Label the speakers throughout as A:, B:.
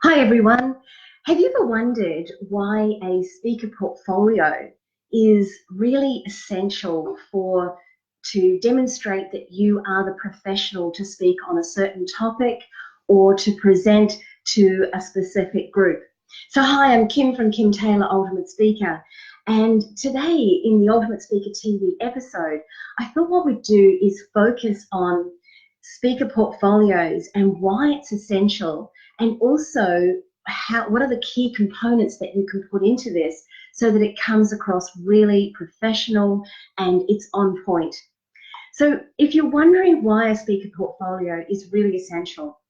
A: Hi everyone. Have you ever wondered why a speaker portfolio is really essential to demonstrate that you are the professional to speak on a certain topic or to present to a specific group? So hi, I'm Kim from Kim Taylor Ultimate Speaker, and today in the Ultimate Speaker TV episode, I thought what we'd do is focus on speaker portfolios and why it's essential, and also what are the key components that you can put into this so that it comes across really professional and it's on point. So if you're wondering why a speaker portfolio is really essential,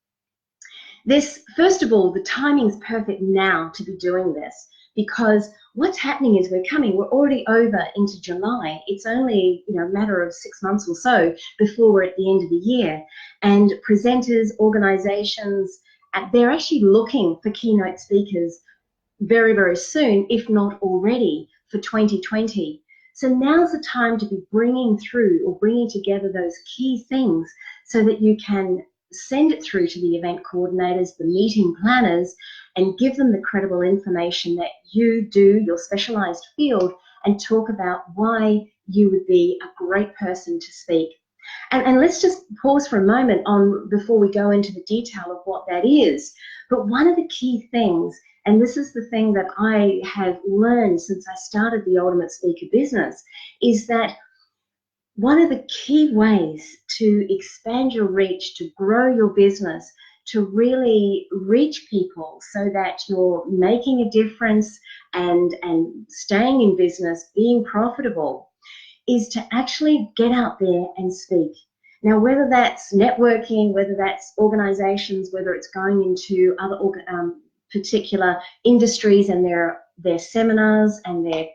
A: first of all, the timing's perfect now to be doing this, because what's happening is we're already over into July. It's only a matter of 6 months or so before we're at the end of the year, and presenters, organizations, they're actually looking for keynote speakers very, very soon, if not already, for 2020. So now's the time to be bringing together those key things so that you can send it through to the event coordinators, the meeting planners, and give them the credible information that you do, your specialized field, and talk about why you would be a great person to speak. And let's just pause for a moment before we go into the detail of what that is. But one of the key things, and this is the thing that I have learned since I started the Ultimate Speaker business, is that one of the key ways to expand your reach, to grow your business, to really reach people so that you're making a difference and staying in business, being profitable, is to actually get out there and speak. Now, whether that's networking, whether that's organizations, whether it's going into other particular industries and their seminars and their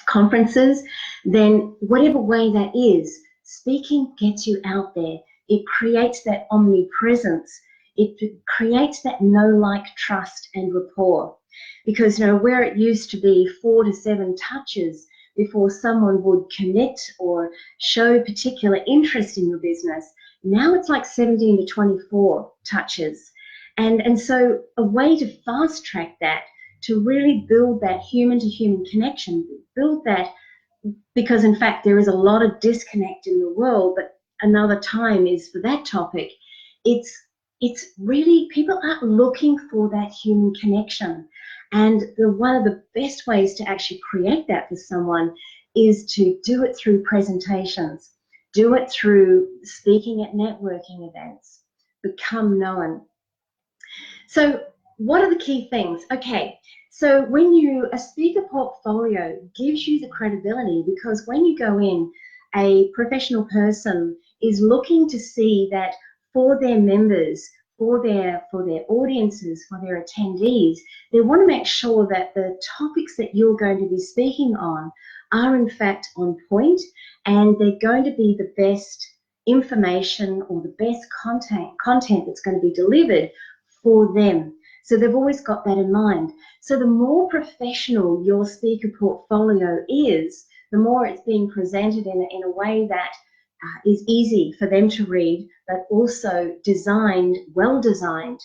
A: conferences, then whatever way that is, speaking gets you out there. It creates that omnipresence. It creates that know, like, trust and rapport. Because where it used to be 4 to 7 touches before someone would commit or show particular interest in your business, now it's like 17 to 24 touches. And so a way to fast track that, to really build that human-to-human connection, build that, because in fact there is a lot of disconnect in the world, but another time is for that topic. It's really, people aren't looking for that human connection. And one of the best ways to actually create that for someone is to do it through presentations, do it through speaking at networking events, become known. So what are the key things? Okay, so a speaker portfolio gives you the credibility, because when you go in, a professional person is looking to see that for their members, for their audiences, for their attendees, they want to make sure that the topics that you're going to be speaking on are in fact on point, and they're going to be the best information or the best content that's going to be delivered for them. So they've always got that in mind. So the more professional your speaker portfolio is, the more it's being presented in a way that is easy for them to read, but also well designed,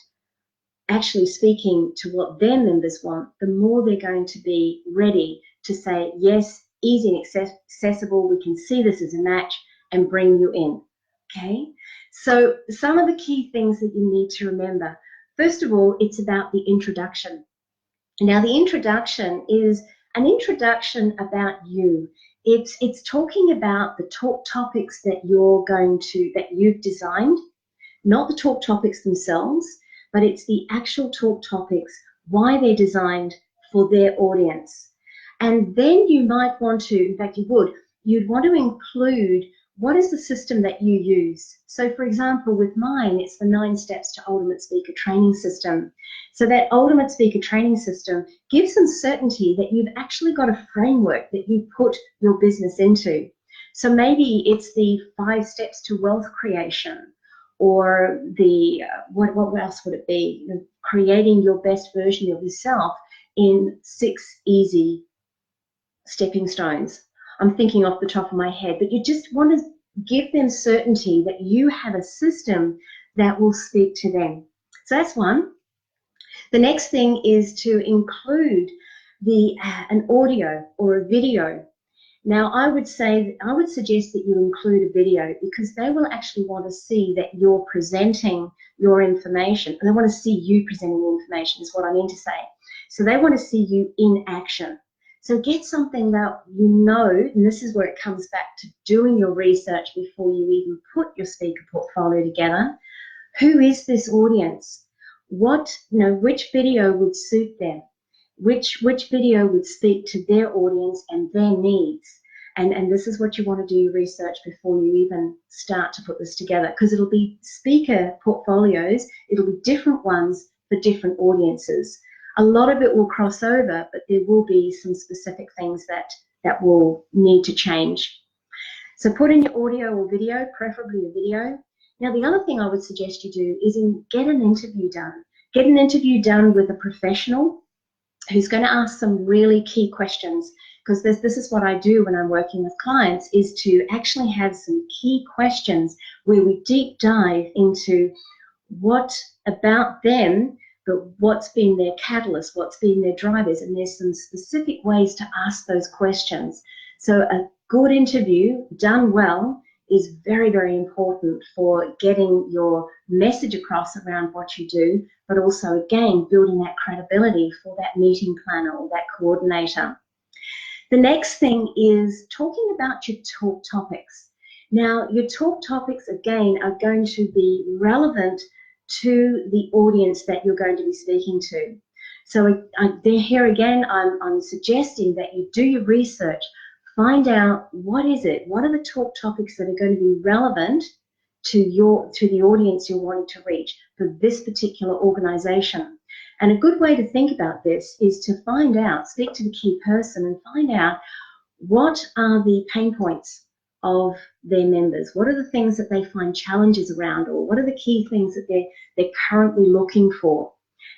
A: actually speaking to what their members want, the more they're going to be ready to say, yes, easy and accessible, we can see this as a match, and bring you in. Okay? So some of the key things that you need to remember. First of all, it's about the introduction. Now, the introduction is an introduction about you. It's talking about the talk topics that you've designed, not the talk topics themselves, but it's the actual talk topics, why they're designed for their audience. And then you might want to, in fact you'd want to include, what is the system that you use? So for example, with mine, it's the 9 Steps to Ultimate Speaker Training System. So that Ultimate Speaker Training System gives them certainty that you've actually got a framework that you put your business into. So maybe it's the 5 steps to wealth creation, or what else would it be? Creating your best version of yourself in 6 easy stepping stones. I'm thinking off the top of my head, but you just want to give them certainty that you have a system that will speak to them. So that's one. The next thing is to include an audio or a video. Now, I would suggest that you include a video, because they will actually want to see that you're presenting your information, and they want to see you presenting the information is what I mean to say. So they want to see you in action. So get something that you know, and this is where it comes back to doing your research before you even put your speaker portfolio together. Who is this audience? Which video would suit them? Which video would speak to their audience and their needs? And this is what you want to do research before you even start to put this together, because it'll be speaker portfolios, it'll be different ones for different audiences. A lot of it will cross over, but there will be some specific things that will need to change. So put in your audio or video, preferably a video. Now, the other thing I would suggest you do is get an interview done. Get an interview done with a professional who's going to ask some really key questions, because this is what I do when I'm working with clients, is to actually have some key questions where we deep dive into what about them, but what's been their catalyst, what's been their drivers, and there's some specific ways to ask those questions. So a good interview done well is very, very important for getting your message across around what you do, but also, again, building that credibility for that meeting planner or that coordinator. The next thing is talking about your talk topics. Now, your talk topics, again, are going to be relevant to the audience that you're going to be speaking to. So here again, I'm suggesting that you do your research. Find out what are the talk topics that are going to be relevant to the audience you're wanting to reach for this particular organization. And a good way to think about this is to speak to the key person and find out what are the pain points of their members. What are the things that they find challenges around, or what are the key things that they're currently looking for?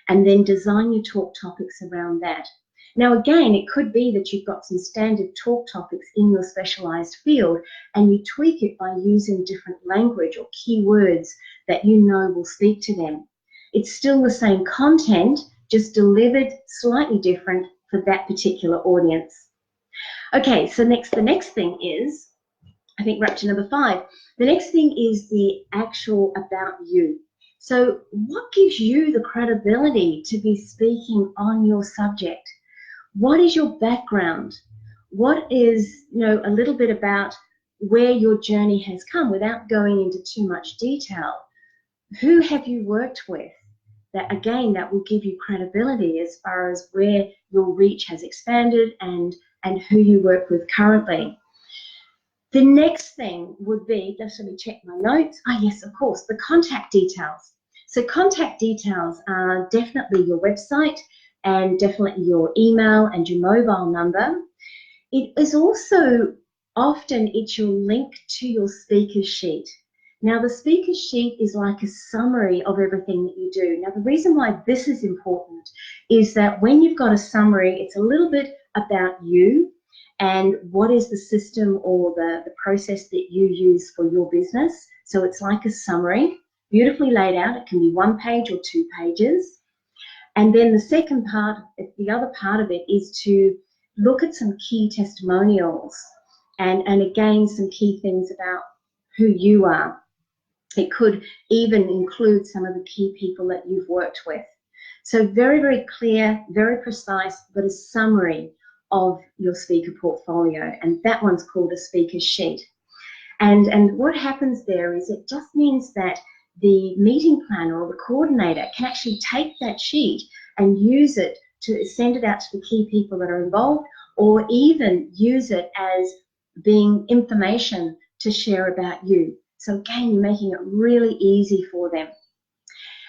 A: And then design your talk topics around that. Now, again, it could be that you've got some standard talk topics in your specialized field, and you tweak it by using different language or keywords that you know will speak to them. It's still the same content, just delivered slightly different for that particular audience. Okay, so the next thing is, I think we're up to number 5. The next thing is the actual about you. So what gives you the credibility to be speaking on your subject? What is your background? What is, a little bit about where your journey has come without going into too much detail? Who have you worked with? That will give you credibility as far as where your reach has expanded and who you work with currently. The next thing would be, just let me check my notes. Yes, of course, the contact details. So contact details are definitely your website, and definitely your email and your mobile number. It is also often your link to your speaker sheet. Now, the speaker sheet is like a summary of everything that you do. Now, the reason why this is important is that when you've got a summary, it's a little bit about you and what is the system or the process that you use for your business. So it's like a summary, beautifully laid out. It can be 1 page or 2 pages. And then the other part of it is to look at some key testimonials and again, some key things about who you are. It could even include some of the key people that you've worked with. So very, very clear, very precise, but a summary of your speaker portfolio. And that one's called a speaker sheet. And what happens there is it just means that the meeting planner or the coordinator can actually take that sheet and use it to send it out to the key people that are involved, or even use it as being information to share about you. So again, you're making it really easy for them.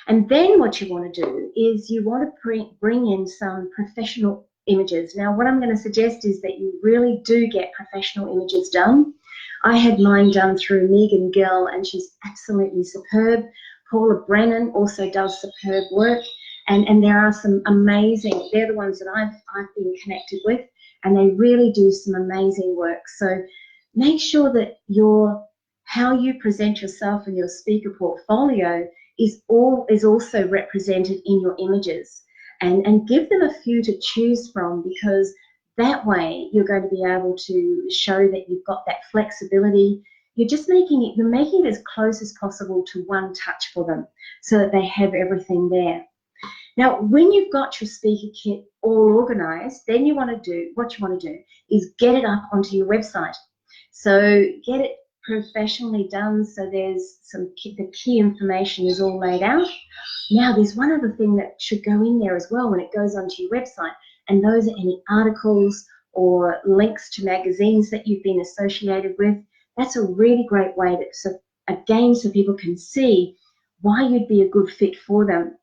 A: And then what you want to do is you want to bring in some professional images. Now, what I'm going to suggest is that you really do get professional images done. I had mine done through Megan Gill, and she's absolutely superb. Paula Brennan also does superb work, and there are some amazing, they're the ones that I've been connected with, and they really do some amazing work. So make sure that how you present yourself and your speaker portfolio is also represented in your images. and give them a few to choose from, because that way you're going to be able to show that you've got that flexibility. You're making it as close as possible to one touch for them so that they have everything there. Now, when you've got your speaker kit all organized, then what you want to do is get it up onto your website. So get it professionally done, so there's the key information is all laid out. Now, there's one other thing that should go in there as well when it goes onto your website, and those are any articles or links to magazines that you've been associated with. That's a really great way so people can see why you'd be a good fit for them.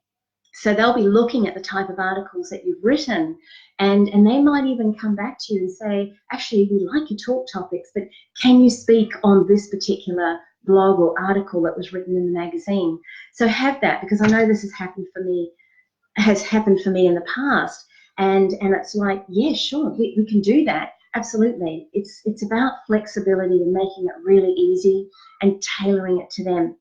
A: So they'll be looking at the type of articles that you've written, and they might even come back to you and say, actually, we like your talk topics, but can you speak on this particular blog or article that was written in the magazine? So have that, because I know this has happened for me in the past, and it's like, yeah, sure, we can do that. Absolutely. It's about flexibility and making it really easy and tailoring it to them.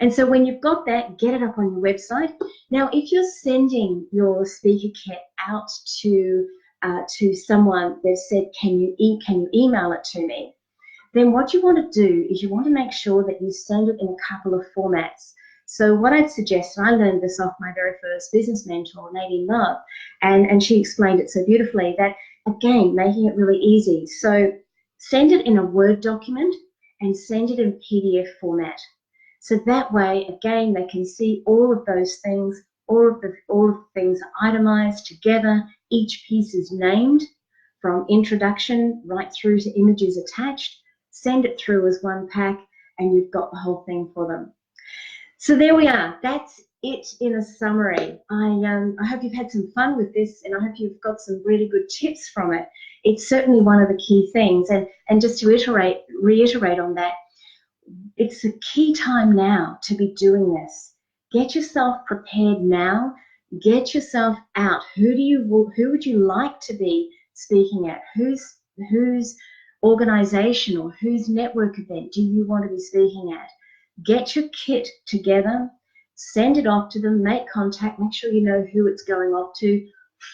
A: And so when you've got that, get it up on your website. Now, if you're sending your speaker kit out to someone, they've said, can you email it to me? Then what you want to do is you want to make sure that you send it in a couple of formats. So what I'd suggest, and I learned this off my very first business mentor, Nadine Love, and she explained it so beautifully, that, again, making it really easy. So send it in a Word document and send it in PDF format. So that way, again, they can see all of those things, all of the things are itemized together. Each piece is named from introduction right through to images attached. Send it through as one pack, and you've got the whole thing for them. So there we are. That's it in a summary. I hope you've had some fun with this, and I hope you've got some really good tips from it. It's certainly one of the key things. And just to reiterate on that, it's a key time now to be doing this. Get yourself prepared now. Get yourself out. Who would you like to be speaking at? Whose organization or whose network event do you want to be speaking at? Get your kit together, send it off to them, make contact, make sure you know who it's going off to,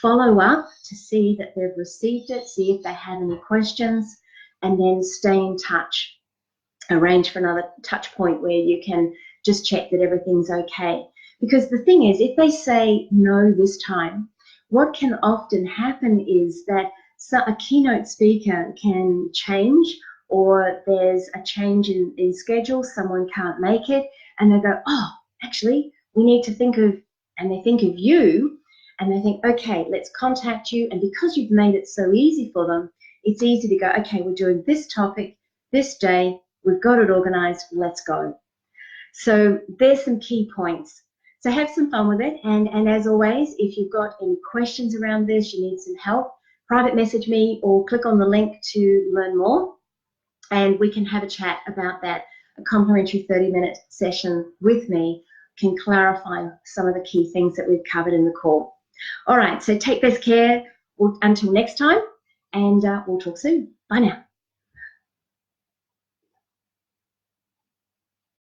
A: follow up to see that they've received it, see if they have any questions, and then stay in touch. Arrange for another touch point where you can just check that everything's okay. Because the thing is, if they say no this time, what can often happen is that a keynote speaker can change, or there's a change in schedule, someone can't make it, and they go, oh, actually, we need to think of, and they think of you, and they think, okay, let's contact you. And because you've made it so easy for them, it's easy to go, okay, we're doing this topic, this day, we've got it organized, let's go. So there's some key points. So have some fun with it. And as always, if you've got any questions around this, you need some help, private message me or click on the link to learn more, and we can have a chat about that. A complimentary 30-minute session with me can clarify some of the key things that we've covered in the call. All right, so take best care until next time, and we'll talk soon. Bye now.